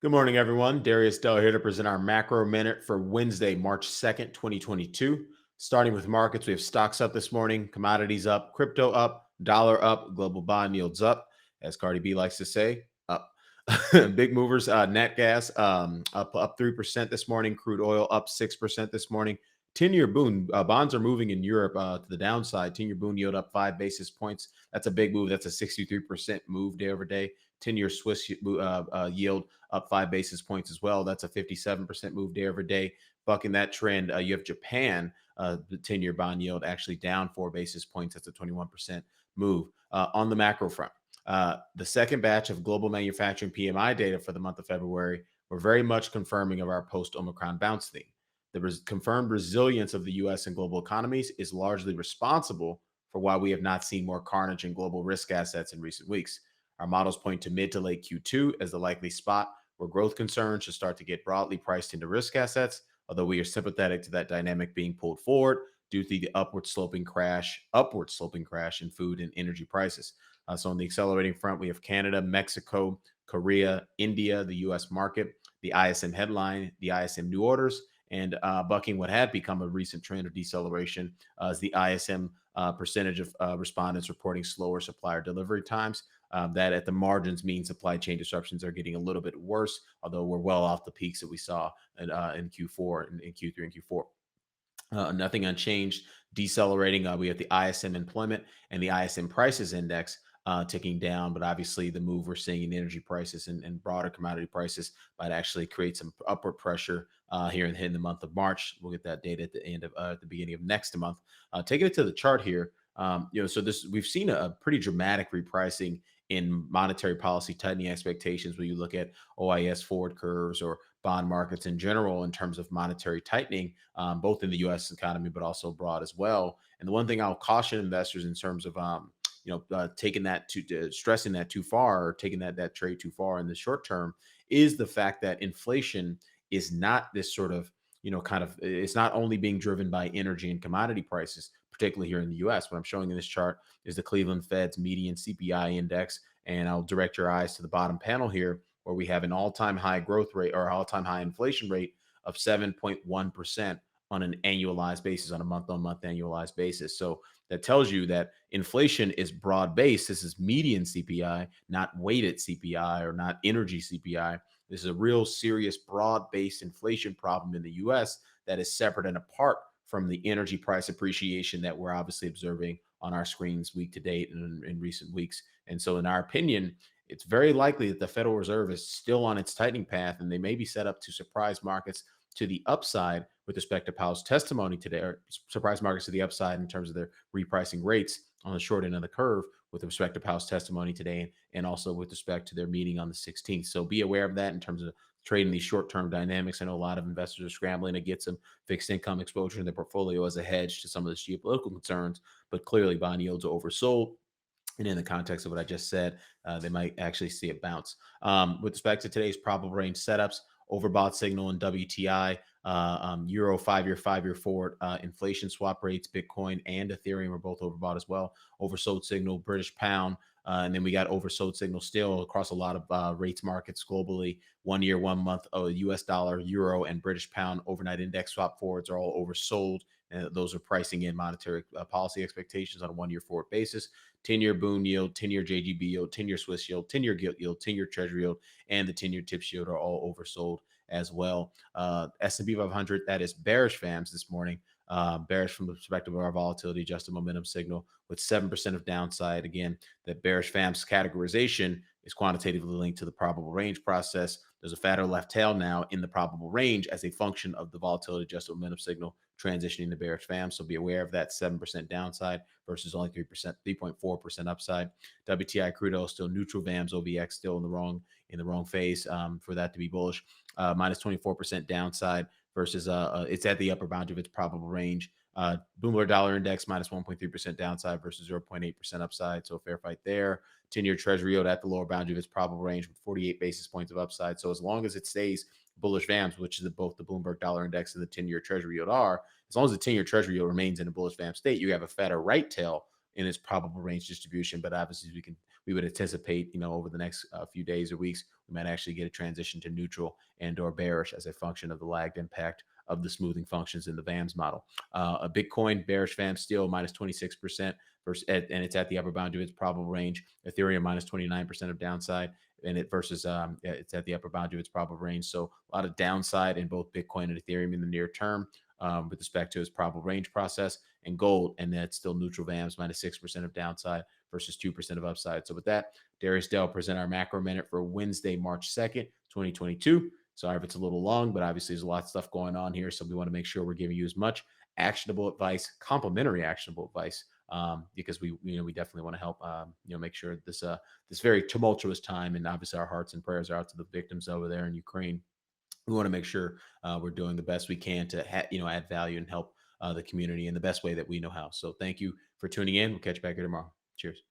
Good morning, everyone. Darius Dale here to present our macro minute for Wednesday, March 2nd, 2022. Starting with markets, we have stocks up this morning, commodities up, crypto up, dollar up, global bond yields up. As Cardi B likes to say, up. Big movers, nat gas up 3% this morning, crude oil up 6% this morning. 10-year boon bonds are moving in Europe to the downside. 10-year boon yield up 5 basis points. That's a big move. That's a 63% move day over day. 10-year Swiss yield up 5 basis points as well. That's a 57% move day over day. Bucking that trend, you have Japan, the 10-year bond yield actually down 4 basis points. That's a 21% move. On the macro front, the second batch of global manufacturing PMI data for the month of February were very much confirming of our post-Omicron bounce theme. The confirmed resilience of the US and global economies is largely responsible for why we have not seen more carnage in global risk assets in recent weeks. Our models point to mid to late Q2 as the likely spot where growth concerns should start to get broadly priced into risk assets, although we are sympathetic to that dynamic being pulled forward due to the upward sloping crash in food and energy prices. So on the accelerating front, we have Canada, Mexico, Korea, India, the US market, the ISM headline, the ISM new orders, and bucking what had become a recent trend of deceleration is the ISM percentage of respondents reporting slower supplier delivery times. That at the margins means supply chain disruptions are getting a little bit worse, although we're well off the peaks that we saw in Q4 and in Q3 and Q4. Nothing unchanged, decelerating. We have the ISM employment and the ISM prices index ticking down, but obviously the move we're seeing in energy prices and broader commodity prices might actually create some upward pressure here in the month of March. We'll get that data at the beginning of next month. Taking it to the chart here, so this we've seen a pretty dramatic repricing in monetary policy tightening expectations when you look at OIS forward curves or bond markets in general in terms of monetary tightening, both in the U.S. economy but also abroad as well. And the one thing I'll caution investors in terms of taking that to stressing that too far or taking that trade too far in the short term is the fact that inflation is not this sort of it's not only being driven by energy and commodity prices, particularly here in the US. What I'm showing in this chart is the Cleveland Fed's median CPI index. And I'll direct your eyes to the bottom panel here, where we have an all-time high growth rate or all-time high inflation rate of 7.1% on an annualized basis, on a month-on-month annualized basis. So that tells you that inflation is broad-based. This is median CPI, not weighted CPI or not energy CPI. This is a real serious broad-based inflation problem in the US that is separate and apart from the energy price appreciation that we're obviously observing on our screens week to date and in recent weeks. And so, in our opinion, it's very likely that the Federal Reserve is still on its tightening path, and they may be set up to surprise markets to the upside with respect to Powell's testimony today, or surprise markets to the upside in terms of their repricing rates on the short end of the curve with respect to Powell's testimony today, and also with respect to their meeting on the 16th. So be aware of that in terms of trading these short-term dynamics. I know a lot of investors are scrambling to get some fixed income exposure in their portfolio as a hedge to some of the geopolitical concerns, but clearly bond yields are oversold. And in the context of what I just said, they might actually see it bounce. With respect to today's probable range setups, overbought signal in WTI, Euro 5-year forward, inflation swap rates, Bitcoin and Ethereum are both overbought as well. Oversold signal, British pound. And then we got oversold signal still across a lot of rates markets globally. 1 year, 1 month, US dollar, Euro, and British pound overnight index swap forwards are all oversold. And those are pricing in monetary policy expectations on a 1 year forward basis. 10-year boon yield, 10-year JGB yield, 10-year Swiss yield, 10-year gilt yield, 10-year treasury yield, and the 10-year TIPS yield are all oversold as well. S&P 500, that is bearish FAMs this morning. Bearish from the perspective of our volatility adjusted momentum signal with 7% of downside. Again, that bearish FAMs categorization is quantitatively linked to the probable range process. There's a fatter left tail now in the probable range as a function of the volatility adjusted momentum signal transitioning to bearish FAM. So be aware of that 7% downside versus only 3.4% upside. WTI crude oil still neutral. VAMs OVX still in the wrong phase for that to be bullish. Minus 24% downside versus it's at the upper boundary of its probable range. Bloomberg dollar index minus 1.3% downside versus 0.8% upside. So a fair fight there. 10-year treasury yield at the lower boundary of its probable range with 48 basis points of upside. So as long as it stays bullish VAMs, which is both the Bloomberg dollar index and the 10-year treasury yield are, as long as the 10-year treasury yield remains in a bullish VAM state, you have a fatter right tail in its probable range distribution. But obviously we would anticipate, over the next few days or weeks, we might actually get a transition to neutral and or bearish as a function of the lagged impact of the smoothing functions in the VAMS model. A Bitcoin bearish VAMS still minus 26%, and it's at the upper bound of its probable range. Ethereum minus 29% of downside, and it versus it's at the upper bound of its probable range. So a lot of downside in both Bitcoin and Ethereum in the near term. With respect to its probable range process, and gold, and that's still neutral VAMs minus 6% of downside versus 2% of upside. So with that, Darius Dale present our macro minute for Wednesday, March 2nd, 2022. Sorry if it's a little long, but obviously there's a lot of stuff going on here. So we want to make sure we're giving you as much actionable advice, complementary actionable advice, because we definitely want to help, make sure this very tumultuous time, and obviously our hearts and prayers are out to the victims over there in Ukraine. We want to make sure we're doing the best we can to add value and help the community in the best way that we know how. So thank you for tuning in. We'll catch you back here tomorrow. Cheers.